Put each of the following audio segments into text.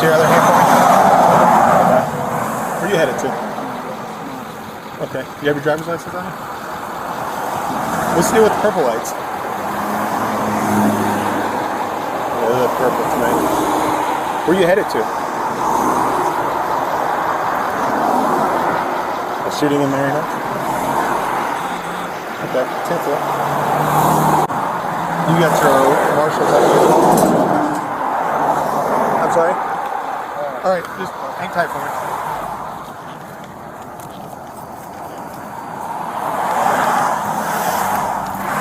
your other hand for me? Okay. Where are you headed to? Okay. Do you have your driver's license on you? What's the deal with the purple lights? Yeah, they look purple to me. Where are you headed to? A shooting in Marion? Okay, 10th floor. You got your Marshall license? I'm sorry? Alright, just hang tight for me.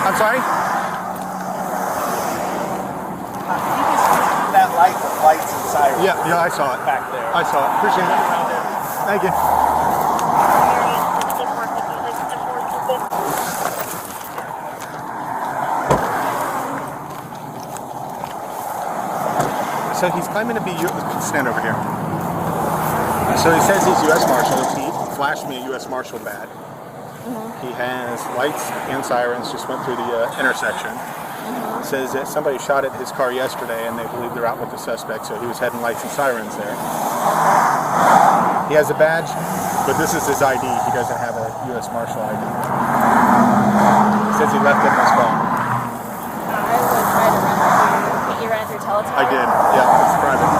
I'm sorry? That light with lights and sirens. Yeah, I saw it. Back there. I saw it. Appreciate it. Thank you. So he's claiming to be stand over here. So he says he's U.S. Marshall. He flashed me a U.S. Marshall badge. He has lights and sirens, just went through the intersection. Says that somebody shot at his car yesterday and they believe they're out with the suspect, so he was heading lights and sirens there. He has a badge, but this is his ID. He doesn't have a U.S. Marshal ID. He says he left it in his phone. I would try to run through, you ran through teletype? I did, yeah, it's private.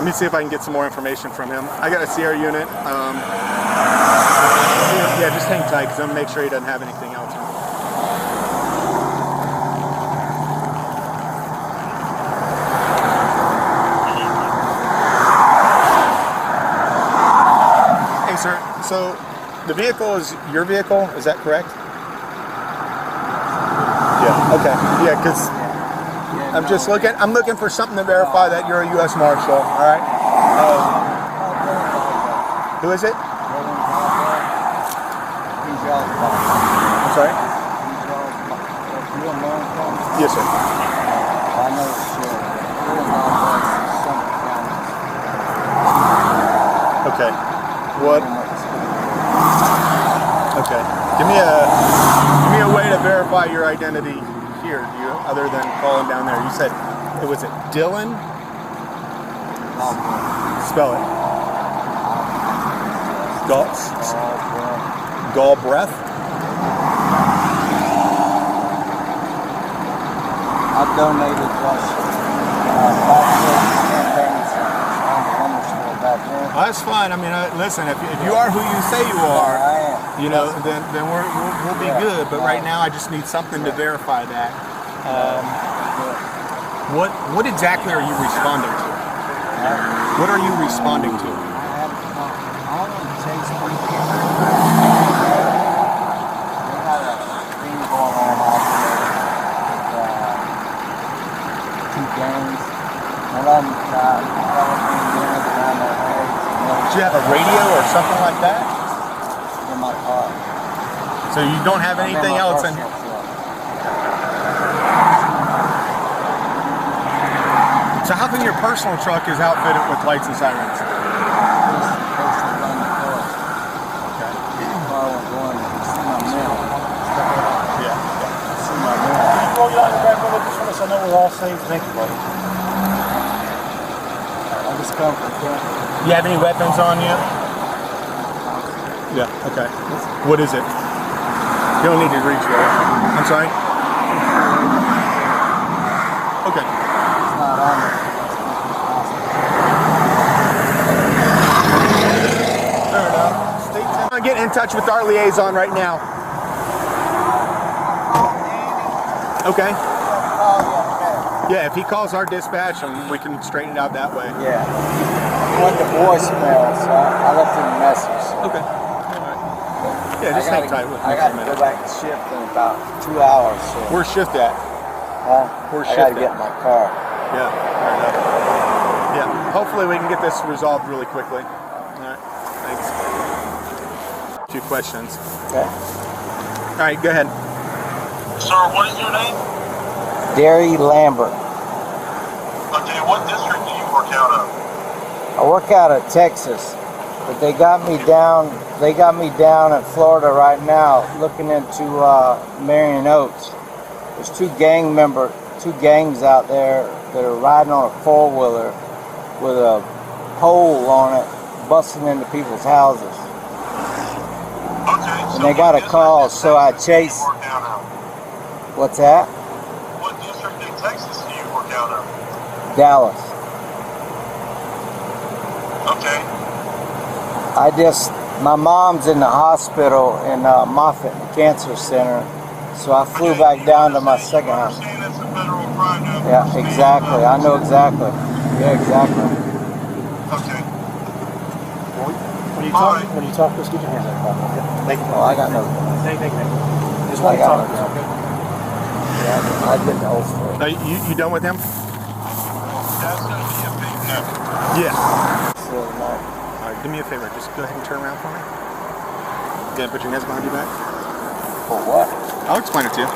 Let me see if I can get some more information from him. I got a Sierra unit. Yeah, just hang tight because I'm going to make sure he doesn't have anything else. Hey, sir. So the vehicle is your vehicle, is that correct? Yeah, okay. Yeah, because I'm just looking for something to verify that you're a U.S. Marshal, all right? Who is it? I'm sorry? Yes, sir. Okay. What? Okay. Give me a way to verify your identity here, other than calling down there. You said it was Dylan? Spell it. Galbraith? I've donated campaigns on the lumber store back there. That's fine. I mean, listen, if you are who you say you are, I am. you know, then we'll be good. But right now, I just need something to verify that. What exactly are you responding to? What are you responding to? I want to chase people. They had a thing going on out there with two gangs. One of them got around their heads. Do you have a radio or something like that? In my car. So you don't have anything else? So how come your personal truck is outfitted with lights and sirens? I know we're all safe. Thank you, buddy. I just come from camp. You have any weapons on you? Yeah, okay. What is it? You don't need to reach there. I'm sorry? Okay. It's not on there. Fair enough. Stay tuned. I'm going to get in touch with our liaison right now. Okay. Yeah, if he calls our dispatch, we can straighten it out that way. Yeah. I went to voicemail, so I left him a message. So. Okay. All right. Yeah, just hang tight with me. I got to go back to shift in about 2 hours. So. Where's shift at? Where's shift I got to at? get in my car. Yeah, fair enough. Yeah, hopefully we can get this resolved really quickly. All right, thanks. 2 questions. Okay. All right, go ahead. Sir, what is your name? Derry Lambert. Okay, what district do you work out of? I work out of Texas, but they got me down. They got me down in Florida right now, looking into Marion Oaks. There's 2 gangs out there that are riding on a four-wheeler with a pole on it, busting into people's houses. Okay. And they got a call, so I chased. What's that? What district in Texas do you work out of? Dallas. Okay. My mom's in the hospital in Moffitt Cancer Center, so I flew back down to my second house. That's a federal crime now. Yeah, exactly. I know exactly. Yeah, exactly. Okay. When you talk, just get your hands up. Thank you. Well, I got no. Thank you. Just I when you got talk. no. Yeah, I did the whole story. You done with him? That's going to be a big no. Yeah. So, no. All right, do me a favor. Just go ahead and turn around for me. Again, put your hands behind your back. For what? I'll explain it to you.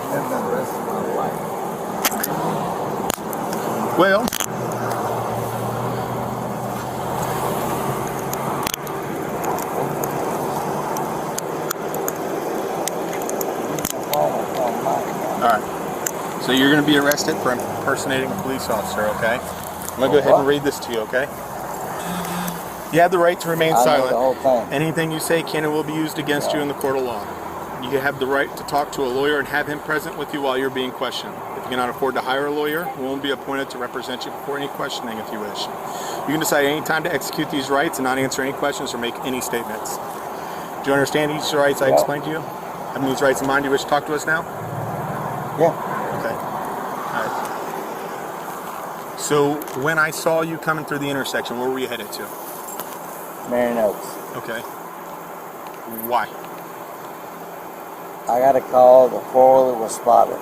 Never done the rest of my life. Well, all right. So you're going to be arrested for impersonating a police officer, okay? I'm going to go ahead and read this to you, okay? You have the right to remain I know silent. the whole thing. Anything you say can and will be used against you in the court of law. You have the right to talk to a lawyer and have him present with you while you're being questioned. If you cannot afford to hire a lawyer, one will be appointed to represent you before any questioning if you wish. You can decide any time to execute these rights and not answer any questions or make any statements. Do you understand each of the rights I explained to you? Having these rights in mind, you wish to talk to us now? Yeah. Okay. All right. So when I saw you coming through the intersection, where were you headed to? Marion Oaks. Okay. Why? I got a call. The four-wheeler was spotted.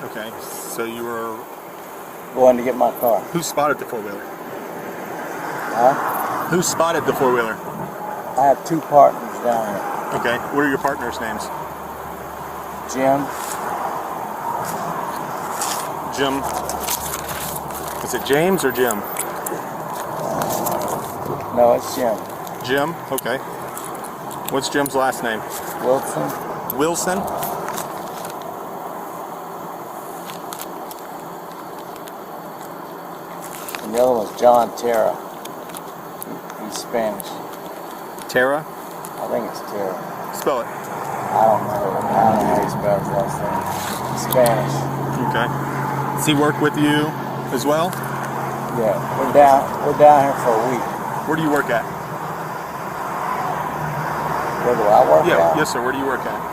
Okay. So you were... Going to get my car. Who spotted the four-wheeler? Huh? Who spotted the four-wheeler? I have two partners down here. Okay. What are your partners' names? Jim. Jim. Is it James or Jim? No, it's Jim. Jim? Okay. What's Jim's last name? Wilson. Wilson? And the other one's John Terra. He's Spanish. Tara? I think it's Terra. Spell it. I don't know how he spells his last name. Spanish. Okay. Does he work with you as well? Yeah, we're down here for a week. Where do you work at? Where do I work at? Yes, sir. Where do you work at?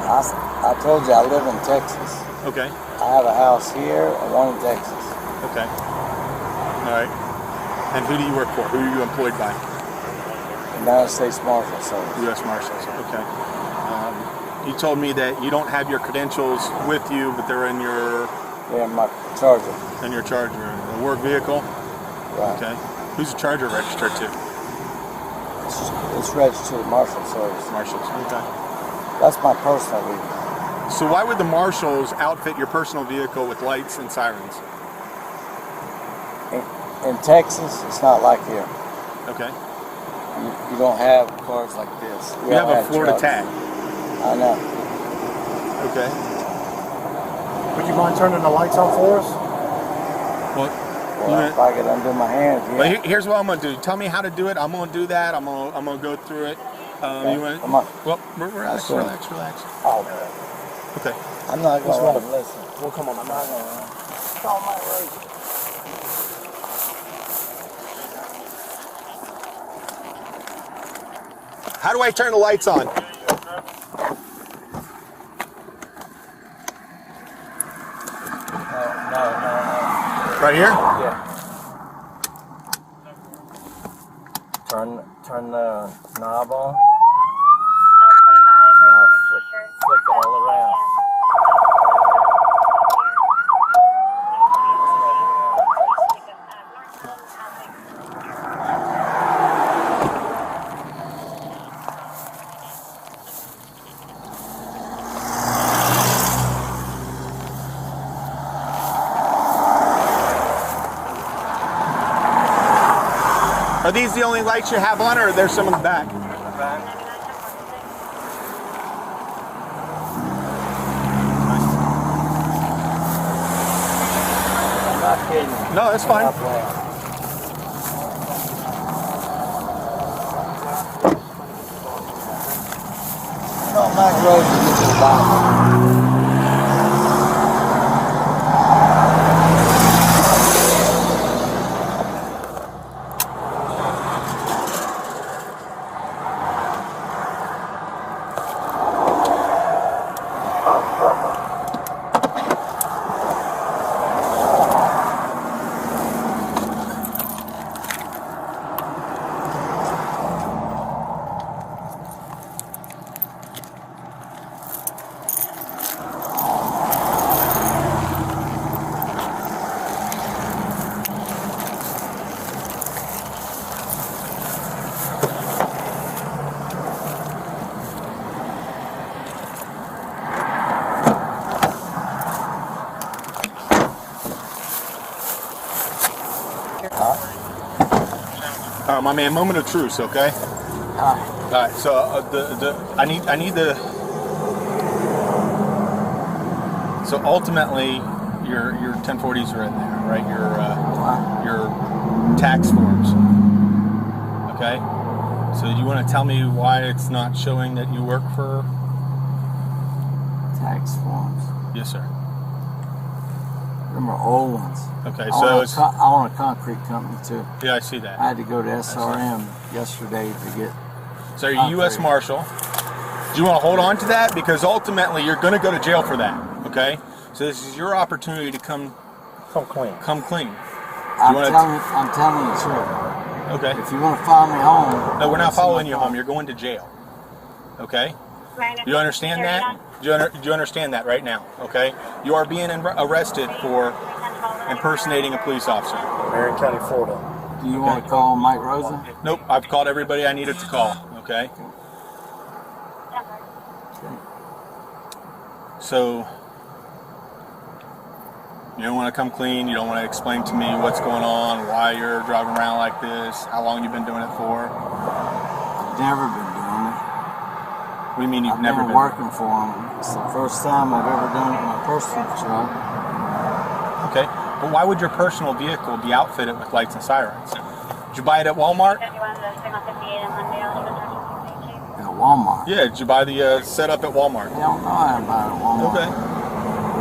I told you I live in Texas. Okay. I have a house here and one in Texas. Okay. All right. And who do you work for? Who are you employed by? United States Marshall Service. U.S Marshall. Okay. You told me that you don't have your credentials with you, but they're in your... Yeah, my Charger. In your Charger. A work vehicle? Right. Okay. Who's the Charger registered to? It's registered to Marshall Service. Marshall's. Okay. That's my personal vehicle. So why would the Marshalls outfit your personal vehicle with lights and sirens? In Texas, it's not like here. Okay. You don't have cars like this. You have a Florida trucks. tag. I know. Okay. Would you mind turning the lights on for us? Well, if I could undo my hands, yeah. Well, here's what I'm gonna do. Tell me how to do it. I'm gonna do that. I'm gonna go through it. Okay. You want? Come on. Well, relax. Oh, Okay. I'm not going to run. Listen. Well, come on, I'm not going to run. It's all my race. How do I turn the lights on? No. Right here? Yeah. Turn the knob on. Now flick it all around. Are these the only lights you have on, or are there some in the back? kidding. No, that's fine. I'm playing. No, Mike Rose to get to the bottom. My man, moment of truce, okay? Alright. All right. So I need the. So ultimately, your 1040s are in there, right? Your tax forms. Okay. So do you want to tell me why it's not showing that you work for? Tax forms. Yes, sir. Them are old ones. Okay. I So own it's. I own a concrete company too. Yeah, I see that. I had to go to SRM yesterday to get. So you're U.S. Marshal. Do you want to hold on to that? Because ultimately you're going to go to jail for that, okay? So this is your opportunity to come clean. I'm telling you the truth. Okay. If you want to follow me home. No, we're not following you home. You're going to jail, okay? You understand that? Do you understand that right now, okay? You are being arrested for impersonating a police officer. Marion County, Florida. Do you want to call Mike Rosa? Nope, I've called everybody I needed to call, okay? So, you don't want to come clean, you don't want to explain to me what's going on, why you're driving around like this, how long you've been doing it for. I've never been doing it. What do you mean you've I've never been been? working for them. It's the first time I've ever done it in my personal truck. Okay, but why would your personal vehicle be outfitted with lights and sirens? Did you buy it at Walmart? At Walmart. Yeah, did you buy the setup at Walmart? I don't know how to buy it at Walmart. Okay.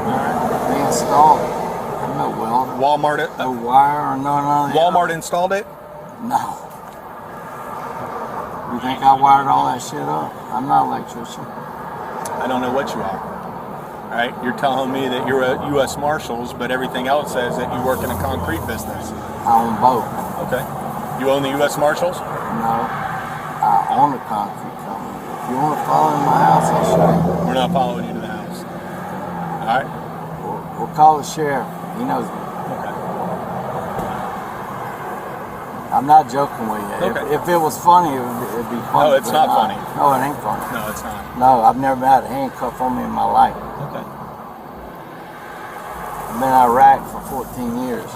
Alright. They installed it. I'm no welder. Walmart, No wire or none of that. Walmart installed it? No. You think I wired all that shit up? I'm not an electrician. I don't know what you are. Alright, you're telling me that you're a U.S. Marshals, but everything else says that you work in a concrete business. I own both. Okay. You own the U.S. Marshals? No. I own a concrete company. If you want to follow in my house, I'll show you. We're not following you to the house. Alright? We'll call the sheriff. He knows me. Okay. I'm not joking with you. Okay. If it was funny, it'd be funny. No, it's but not funny. No, it ain't funny. No, it's not. No, I've never had a handcuff on me in my life. Okay. I've been in Iraq for 14 years.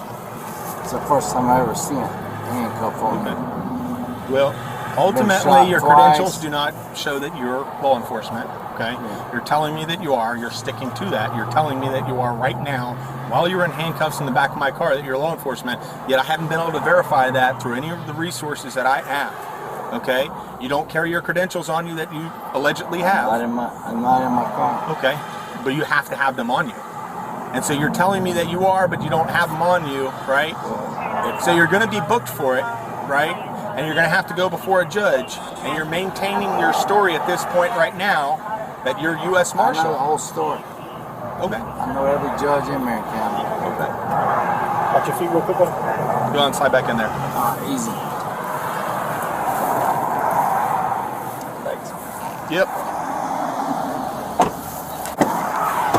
It's the first time I ever seen a handcuff on me. Okay. Well, ultimately, shot your twice. credentials do not show that you're law enforcement, okay? Yeah. You're telling me that you are. You're sticking to that. You're telling me that you are right now, while you're in handcuffs in the back of my car, that you're law enforcement, yet I haven't been able to verify that through any of the resources that I have, okay? You don't carry your credentials on you that you allegedly have. I'm not in my car. Okay, but you have to have them on you. And so you're telling me that you are, but you don't have them on you, right? So you're going to be booked for it, right? And you're going to have to go before a judge. And you're maintaining your story at this point right now that you're U.S. I know the Marshal. whole story. Okay. I know every judge in Marion County. Okay. Watch your feet real quick, buddy. Go on, slide back in there. Easy. Thanks. Yep.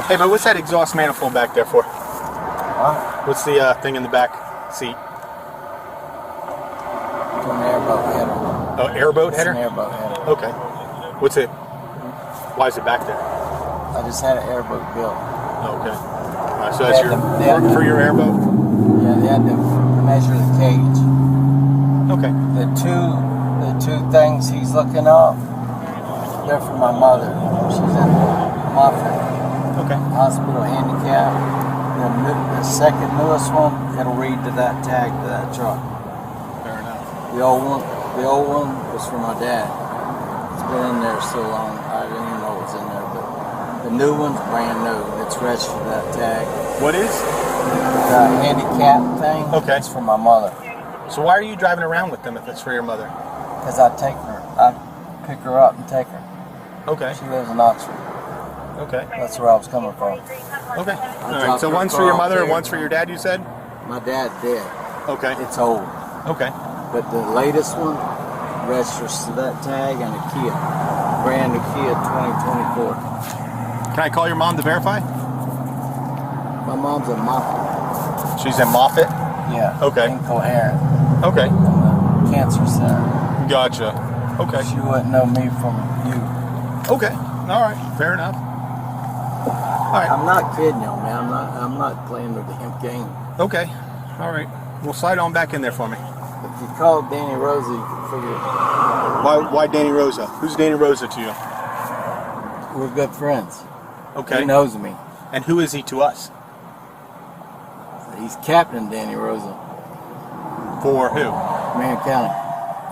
Hey, but what's that exhaust manifold back there for? Huh? What's the thing in the back seat? It's an airboat header. Oh, airboat It's an header? airboat header. Okay. What's it? Why is it back there? I just had an airboat built. Okay. So that's your work for your airboat? Yeah, they had to measure the cage. Okay. The two things he's looking up, they're for my mother. She's in Moffett Okay. Hospital handicap. The second newest one, it'll read to that tag to that truck. Fair enough. The old one was for my dad. It's been in there so long, I didn't even know it was in there. But the new one's brand new. It's registered to that tag. What is? The handicap thing. Okay. It's for my mother. So why are you driving around with them if it's for your mother? Because I pick her up and take her. Okay. She lives in Oxford. Okay. That's where I was coming from. Okay. All right. So one's for your mother and one's for your dad, you said? My dad did. Okay. It's old. Okay. But the latest one registers to that tag and a Kia. Brand new Kia 2024. Can I call your mom to verify? My mom's a Moffat. She's in Moffat? Yeah. Okay. Incoherent. Okay. In the cancer center. Gotcha. Okay. She wouldn't know me from you. Okay. All right. Fair enough. All right. I'm not kidding you, man. I'm not playing the damn game. Okay. All right. We'll slide on back in there for me. If you call Danny Rosa, you can figure it. Why Danny Rosa? Who's Danny Rosa to you? We're good friends. Okay. He knows me. And who is he to us? He's Captain Danny Rosa, For who? Marion County.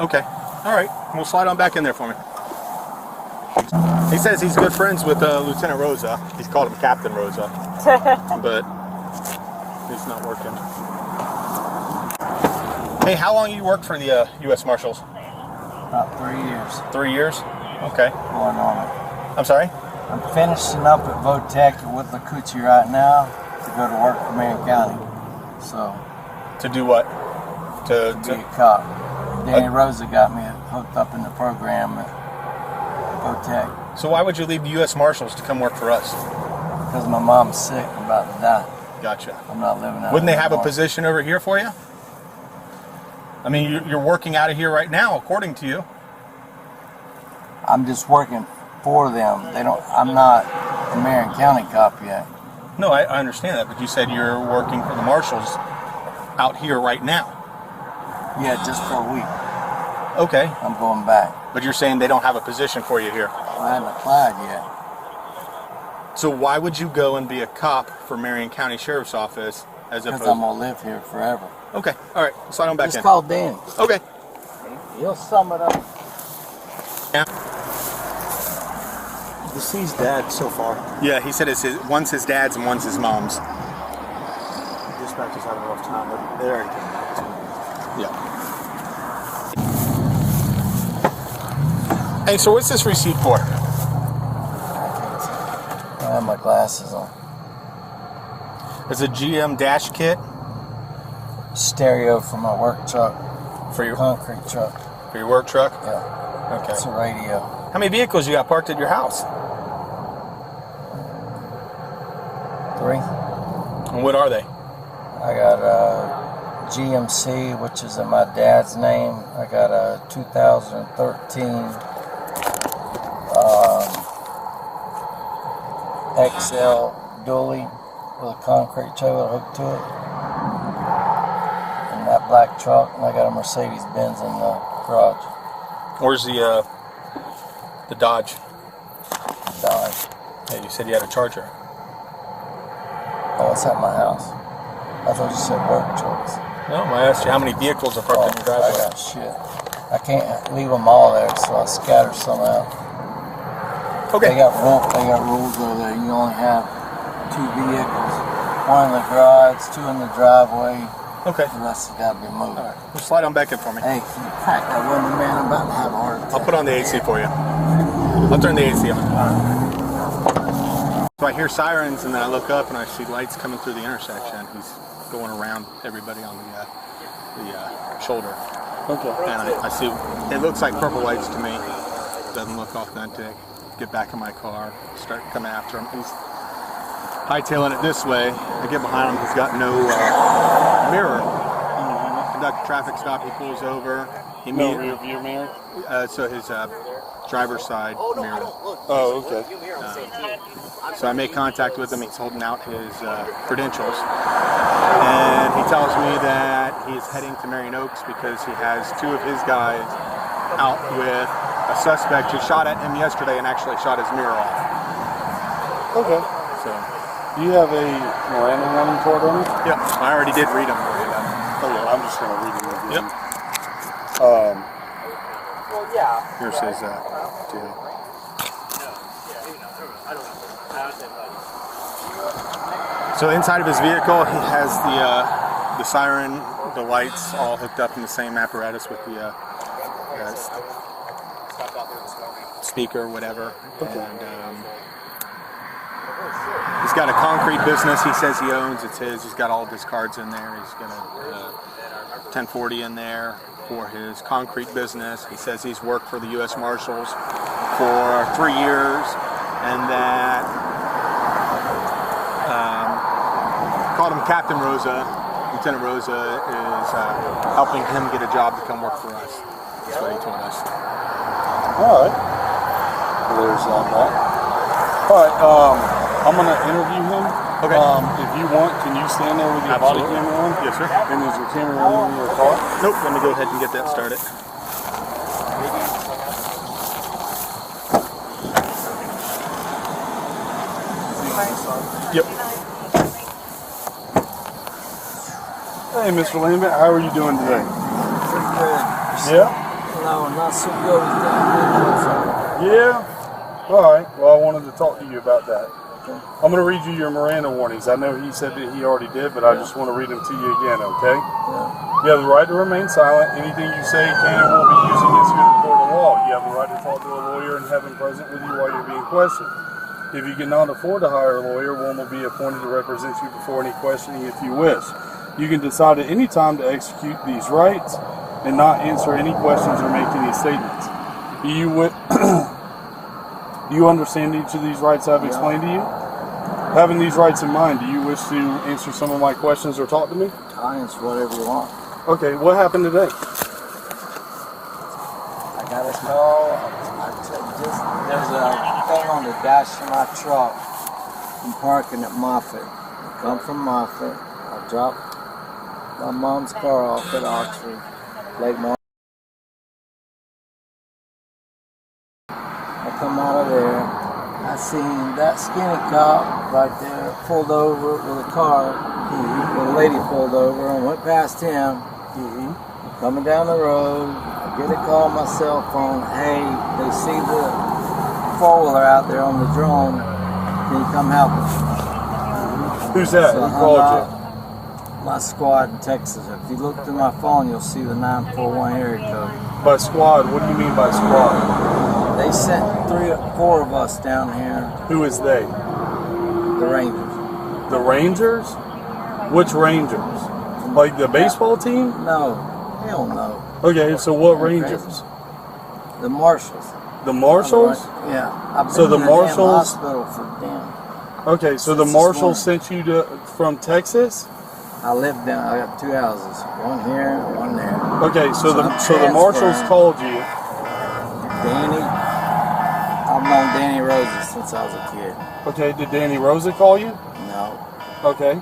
Okay. All right. We'll slide on back in there for me. He says he's good friends with Lieutenant Rosa. He's called him Captain Rosa. But he's not working. Hey, how long you worked for the U.S. Marshals? About 3 years 3 years? Okay. going on it. I'm sorry? I'm finishing up at Votech with Lacucci right now to go to work for Marion County. So, To do what? to be a cop. Danny Rosa got me hooked up in the program at Votech So why would you leave the U.S. Marshals to come work for us? because my mom's sick and about to die. Gotcha. I'm not living out Wouldn't they here have a anymore. position over here for you? I mean, you're working out of here right now, according to you. I'm just working for them. They don't. I'm not a Marion County cop yet. No, I understand that, but you said you're working for the Marshals out here right now. Yeah, just for a week. Okay, I'm going back. but you're saying they don't have a position for you here. I haven't applied yet. So why would you go and be a cop for Marion County Sheriff's Office as Because opposed? I'm gonna live here forever. Okay, all right, slide on back Just in. call Danny. Okay. He'll sum it up. Yeah. Deceased dad so far. Yeah, he said one's his dad's and one's his mom's. Dispatcher's having a rough time, but they already came back to me. Yeah. Hey, so what's this receipt for? I have my glasses on. It's a GM dash kit Stereo for my work truck, for your concrete truck. work truck. Yeah, Okay. it's a radio. How many vehicles you got parked at your house? 3. And what are they? I got a GMC, which is in my dad's name. I got a 2013 XL dually with a concrete trailer hooked to it. And that black truck, and I got a Mercedes Benz in the garage. Where's the Dodge? Dodge. Hey, you said you had a Charger. Oh, it's at my house. I thought you said work trucks. No, I asked you how many vehicles are parked in your I driveway. got shit. I can't leave them all there, so I scatter some out. Okay. They got rules over there. You only have 2 vehicles. 1 in the garage, 2 in the driveway. Okay. The rest has got to be moved. All right. Well, slide on back in for me. Hey, can you crack that window, man? I'm about to have a heart attack. I'll put on the AC for you. I'll turn the AC on. So I hear sirens, and then I look up and I see lights coming through the intersection. He's going around everybody on the shoulder. Okay. And I see, it looks like purple lights to me. Doesn't look authentic. Get back in my car, start coming after him. He's hightailing it this way. I get behind him. He's got no mirror. Conduct a traffic stop. He pulls over. He No rear view mirror? So his driver's side mirror. Oh, okay. So I make contact with him. He's holding out his credentials. And he tells me that he's heading to Marion Oaks because he has 2 of his guys out with a suspect who shot at him yesterday and actually shot his mirror off. Okay. So Do you have a Miranda warning card on it? Yep, I already did read them. Oh yeah, I'm just gonna read it again. Yep. Here's his deal. So inside of his vehicle, he has the siren, the lights, all hooked up in the same apparatus with the speaker, whatever. And he's got a concrete business. He says he owns. It's his. He's got all of his cards in there. He's got a 1040 in there for his concrete business. He says he's worked for the U.S. Marshals for 3 years, and that called him Captain Rosa. Lieutenant Rosa is helping him get a job to come work for us. That's what he told us. All right. Well, there's that. All right. I'm gonna interview him. Okay. If you want, can you stand there with your Absolutely. body camera on? Yes, sir. And is your camera running in your car? Nope. Let me go ahead and get that started. Yep. Hey, Mr. Lambert, how are you doing today? Pretty good. Yeah? No, not so good with that. Yeah? All right. Well, I wanted to talk to you about that. Okay. I'm going to read you your Miranda warnings. I know he said that he already did, but I just want to read them to you again, okay? Yeah. You have the right to remain silent. Anything you say can and will be used against you in a court of law. You have the right to talk to a lawyer and have him present with you while you're being questioned. If you cannot afford to hire a lawyer, one will be appointed to represent you before any questioning if you wish. You can decide at any time to execute these rights and not answer any questions or make any statements. Do you understand each of these rights I've explained to you? Having these rights in mind, do you wish to answer some of my questions or talk to me? I'll answer whatever you want. Okay, what happened today? I got a call. There's a thing on the dash of my truck. I'm parking at Moffett. I come from Moffett. I drop my mom's car off at Oxford, Lake Martin. I come out of there. I seen that skinny cop right there pulled over with a car. The lady pulled over and went past him. Coming down the road, I get a call on my cell phone. Hey, they see the four-wheeler out there on the drone. Can you come help us? Who's that? So Who I called hung you? up. My squad in Texas. If you look through my phone, you'll see the 941 area code. By squad, what do you mean by squad? They sent 3 or 4 of us down here, Who is they? the Rangers. The Rangers? Which Rangers? Like the baseball team? No, hell no. Okay, so what Rangers? The Marshalls. The Marshalls? Yeah. I've been So the in the damn Marshalls- hospital for them. Okay, so the Since this Marshalls morning. sent you from Texas? I live down. I got 2 houses, one here and one there. Okay, so So the I'm Marshalls transferring. called you. Danny, I've known Danny Rosa since I was a kid. Okay, did Danny Rosa call you? No, Okay,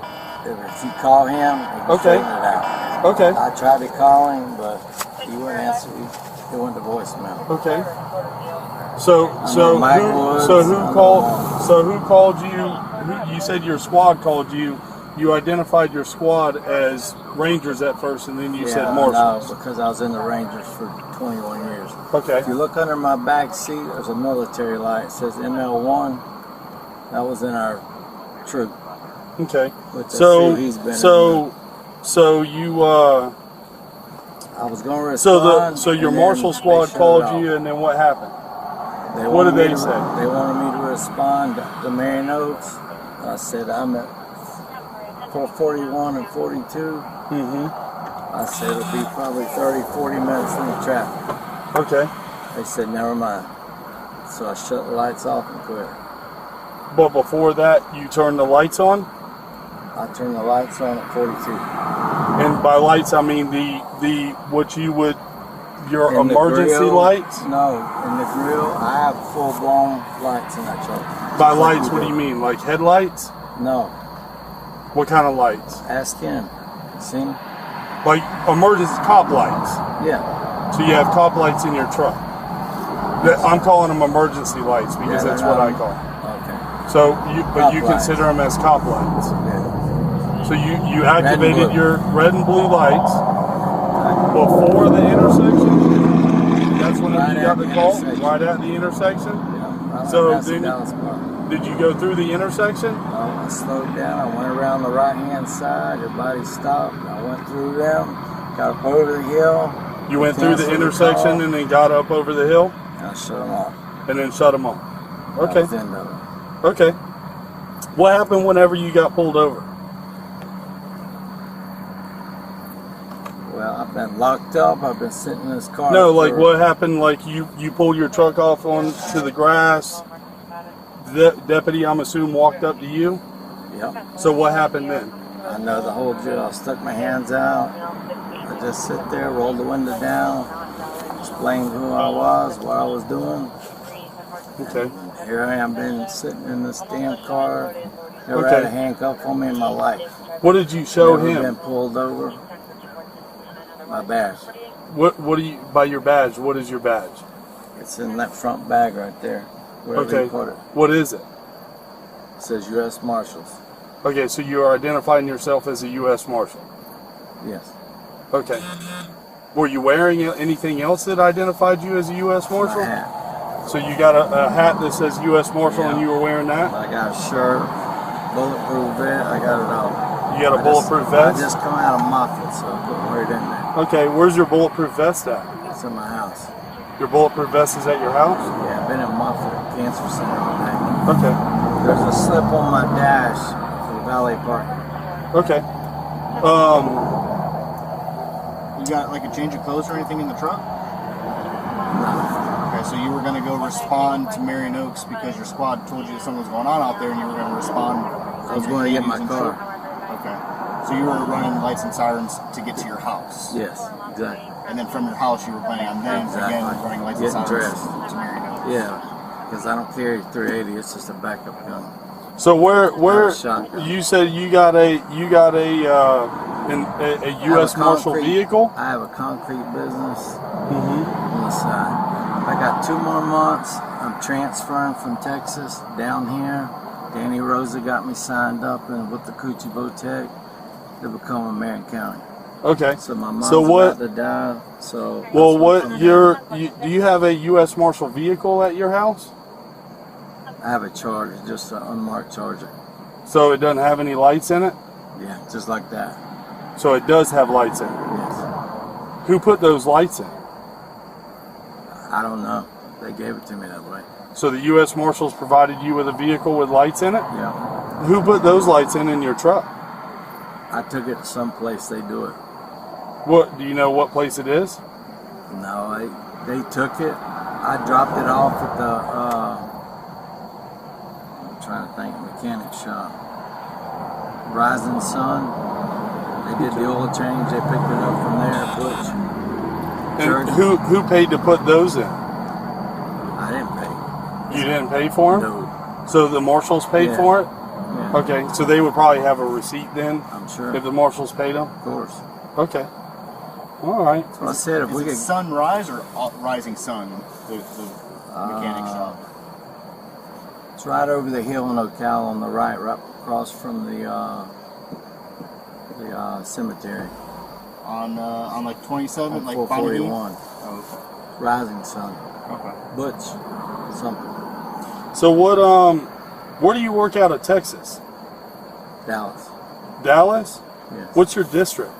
if you call him, he can Okay. straighten it out. okay, I tried to call him, but he wouldn't answer. He went to voicemail. okay. So know Mike Woods, I know who called you? You said your squad called you. You identified your squad as Rangers at first, and then you said Marshalls. No, because I was in the Rangers for 21 years. Okay. If you look under my back seat, there's a military light. It says ML1. That was in our troop. Okay. Which I So see he's been so you I was going to respond. so your and Marshall then squad they shut called it off. you, and then what happened? They What did wanted me they to- say? They wanted me to respond to Marion Oaks. I said I'm at 441 and 42. Mm-hmm. I said it'll be probably 30, 40 minutes in the traffic. Okay. They said never mind. So I shut the lights off and quit. But before that, you turned the lights on, I turned the lights on at 42. and by lights I mean the what you would your In the emergency grill- lights. No, in the grill, I have full-blown lights in that truck. By Just like lights, what do do. you mean? Like headlights? No, What kind of lights? ask him. See him? Like emergency cop lights. Yeah. So you have cop lights in your truck. I'm calling them emergency lights because Yeah, that's they're what not- I call them. Okay. So you Cop lights. consider them as cop lights. Yeah. So you activated blue. your red and blue lights before the intersection. That's when Right you at got the the call, intersection. right at the intersection. Yeah, right So past the then- Dallas car. Did you go through the intersection? I slowed down. I went around the right-hand side. Everybody stopped. I went through them. Got up over the hill. You went through the canceled intersection call, and then got up over the hill and I shut them off. and then shut them off. That Okay. was the end of it. Okay. What happened whenever you got pulled over? Well, I've been locked up. I've been sitting in this car. No, like for- what happened? Like you pulled your truck off onto the grass. The deputy, I'm assuming, walked up to you. Yep. So what happened then? I know the whole drill. I stuck my hands out. I just sit there, rolled the window down, explained who I was, what I was doing. Okay. Here I am, been sitting in this damn car. Never Okay. had a handcuff on me in my life. What did you show Never him? been pulled over. My badge. What do you by your badge? What is your badge? It's in that front bag right there. Wherever Okay. you put it. What is it? It says U.S. Marshals. Okay, so you are identifying yourself as a U.S. Marshal. Yes. Okay. Were you wearing anything else that identified you as a U.S. Marshal? My hat. So you got a hat that says U.S. Marshal and Yeah. you were wearing that? I got a shirt, bulletproof vest. I got it all. You got a bulletproof I vest? just come out of Moffitt, so I couldn't wear it in there. Okay, where's your bulletproof vest at? It's in my house. Your bulletproof vest is at your house? Yeah, I've been in Moffitt Cancer Center all day. Okay. There's a slip on my dash for valet parking. Okay. You got like a change of clothes or anything in the truck? No. Okay, so you were going to go respond to Marion Oaks because your squad told you that something was going on out there and you were going to respond. I was going to get my car. Okay. So you were running lights and sirens to get to your house. Yes, exactly. And then from your house you were planning on then Exactly. again running lights Getting and sirens dressed. to Marion Oaks. Yeah, because I don't carry 380. It's just a backup gun. So where Shotgun. you said you got a U.S. Marshal concrete- vehicle? I have a concrete business Mm-hmm. on the side. I got 2 more months. I'm transferring from Texas down here. Danny Rosa got me signed up and with the Coochie Botec to become a Marion County. Okay. So my mom's So what? about to die. So that's Well, what's what coming do you have a U.S. Marshal vehicle at your house? I have a Charger, just an unmarked Charger. So it doesn't have any lights in it? Yeah, just like that. So it does have lights in it. Yes. Who put those lights in? I don't know. They gave it to me that way. So the U.S. Marshals provided you with a vehicle with lights in it? Yeah. Who put those lights in your truck? I took it to some place they do it. What do you know what place it is? No, they took it. I dropped it off at the I'm trying to think, mechanic shop. Rising Sun. They did the oil change. They picked it up from there. Butch. And Church. who paid to put those in? I didn't pay. You didn't pay for them? No. So the marshals paid Yeah. for it? Yeah, Okay, so they would probably have a receipt then I'm sure. if the marshals paid them? Of course. Okay. All right. So I said if Is we it could. sunrise or rising sun? The mechanic shop. It's right over the hill in Ocala on the right across from the cemetery. On like 27, On like 441. Oh, Rising Sun. okay. Butch. Something. So what where do you work out of Texas? Dallas. Dallas? Yes. What's your district?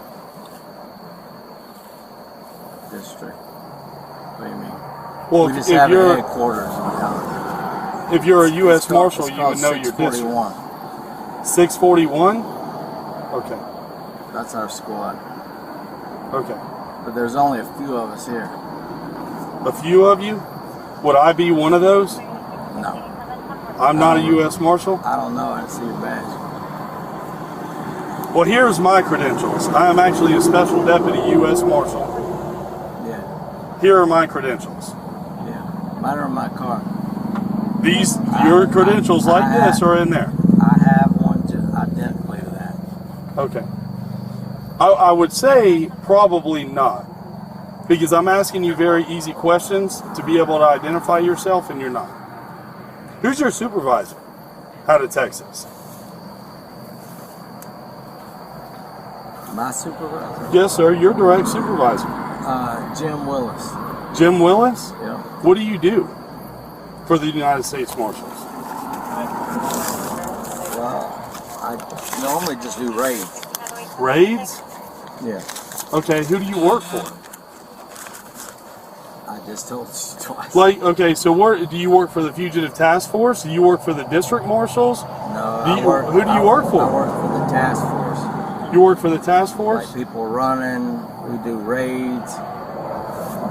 District? What do you mean? Well, We just if have a you're headquarters in Dallas. if you're a U.S. It's called- Marshal, it's you would called know your district. 641. 641? Okay. That's our squad. Okay. But there's only a few of us here. A few of you? Would I be one of those? No. I'm not a U.S. Marshal? I don't know. I didn't see your badge. Well, here's my credentials. I am actually a Special Deputy U.S. Marshal. Yeah. Here are my credentials. Yeah. Mine are in my car. These, your credentials like I- this are in there. I have one just identically to that. Okay. I would say probably not. Because I'm asking you very easy questions to be able to identify yourself, and you're not. Who's your supervisor? How to Texas? My supervisor? Yes, sir. Your direct supervisor. Jim Willis. Jim Willis? Yeah. What do you do for the United States Marshals? Well, I normally just do raids. Raids? Yeah. Okay, who do you work for? I just told you twice. Like, okay, so do you work for the Fugitive Task Force? Do you work for the District Marshals? No, Who do you work for? I work for the task force. You work for the task force? Like people running, we do raids.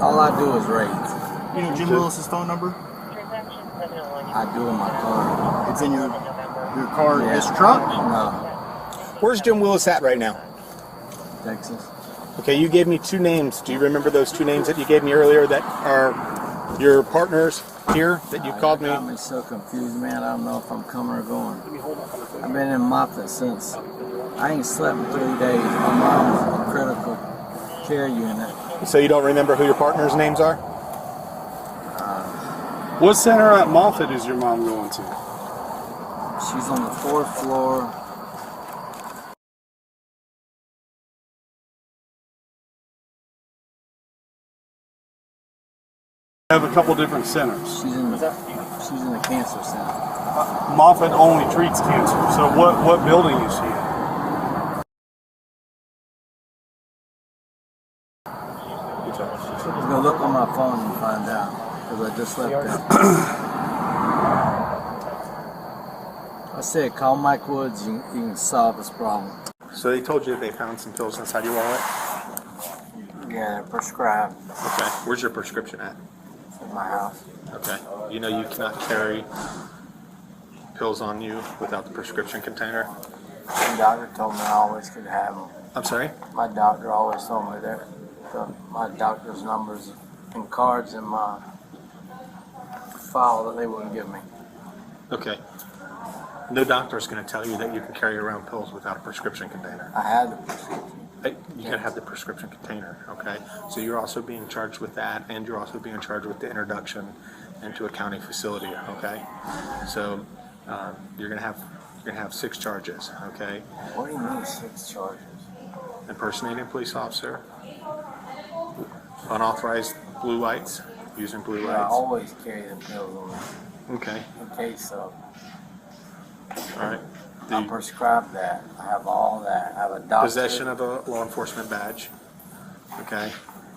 All I do is raids. You know Jim Willis's phone number? I do in my car. It's in your car, Yeah. this truck? No, Where's Jim Willis at right now? Texas. Okay, you gave me two names. Do you remember those two names that you gave me earlier that are your partners here that you called me? I'm so confused, man. I don't know if I'm coming or going. I've been in Moffett since I ain't slept in 3 days. My mom's in a critical care unit. So you don't remember who your partners' names are? What center at Moffett is your mom going to? She's on the 4th floor. I have a couple different centers. She's in the cancer center. Moffett only treats cancer. So what building is she in? I'm gonna look on my phone and find out because I just left it. I said, call Mike Woods. You can solve this problem. So they told you that they found some pills inside your wallet? Yeah, they're prescribed Okay. Where's your prescription at? in my house. Okay. You know you cannot carry pills on you without the prescription container? The doctor told me I always could have them. I'm sorry? My doctor always told me that my doctor's numbers and cards in my file that they wouldn't give me. Okay. No doctor's going to tell you that you can carry around pills without a prescription container. I had the prescription. You gotta have the prescription container, okay? So you're also being charged with that, and you're also being charged with the introduction into a county facility, okay? So you're gonna have 6 charges, okay? What do you mean 6 charges? Impersonating a police officer, unauthorized blue lights, using blue Yeah, I lights. always carry the pills on me Okay, in case of. all right. I'm prescribed that. I have all that. I have a doctor. Possession of a law enforcement badge, okay?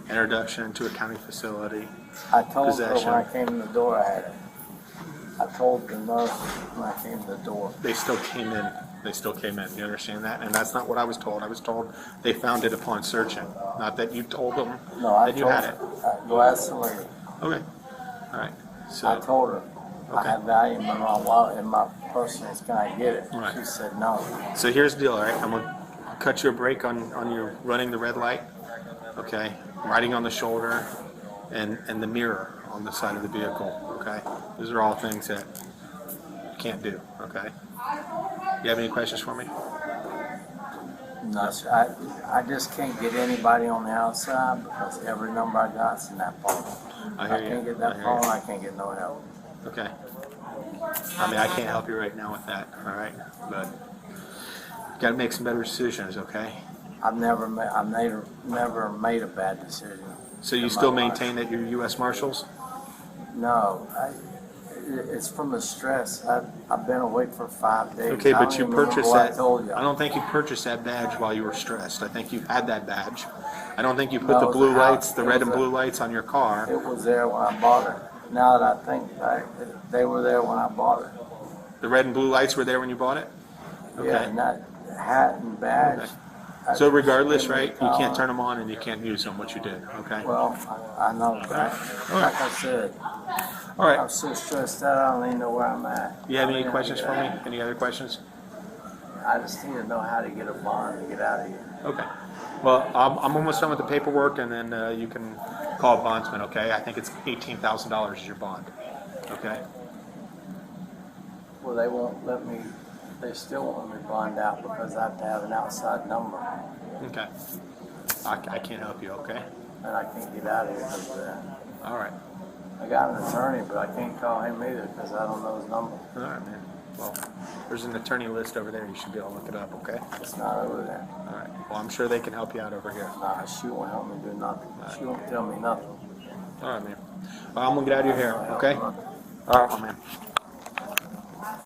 Introduction into a county facility. I told possession. her when I came in the door I had it. I told the nurse when I came to the door. They still came in. You understand that? And that's not what I was told. I was told they found it upon searching. Not that you told them No, I that you told had her. it. Go ask the lady. Okay. All right. I So, told her I Okay. have value in my wallet, in my personals. Can I get it? Right. She said no. so here's the deal, all right? I'm going to cut you a break on your running the red light, okay? Riding on the shoulder and the mirror on the side of the vehicle, okay? Those are all things that you can't do, okay? You have any questions for me? No, sir. I just can't get anybody on the outside because every number I got's in that phone. I hear you. can't get I that hear phone. you. I can't get no help. Okay. I mean, I can't help you right now with that, all right? But you got to make some better decisions, okay? I've never made a bad decision. So you in still my life. maintain that you're U.S. Marshals? No, it's from the stress. I've been awake for 5 days. Okay, I but don't you even remember purchased what that. I told you. I don't think you purchased that badge while you were stressed. I think you had that badge. I don't think you put No, the it was blue a house. lights, the It red was and a- blue lights on your car. It was there when I bought it. Now that I think back, they were there when I bought it. The red and blue lights were there when you bought it? Yeah, Okay. and that hat and badge. Okay. I So just regardless, gave me right, the you can't collar. turn them on and you can't use them, what you did, okay? Well, I know that. All right. Like I said, All right. I'm so stressed out I don't even know where I'm at. You have any I mean, questions for me? Any other questions? I just need to know how to get a bond to get out of here. Okay. Well, I'm almost done with the paperwork, and then you can call a bondsman, okay? I think it's $18,000 is your bond, okay? Well, they won't let me, they still won't let me bond out because I have to have an outside number. Okay. I can't help you, okay? And I can't get out of here because of that. All right. I got an attorney, but I can't call him either because I don't know his number. All right, man. Well, there's an attorney list over there. You should be able to look it up, okay? It's not over there. All right. Well, I'm sure they can help you out over here. Nah, she won't help me do nothing. She won't tell me nothing. All right, man. Well, I'm going to get out of your hair, okay? All right, my man.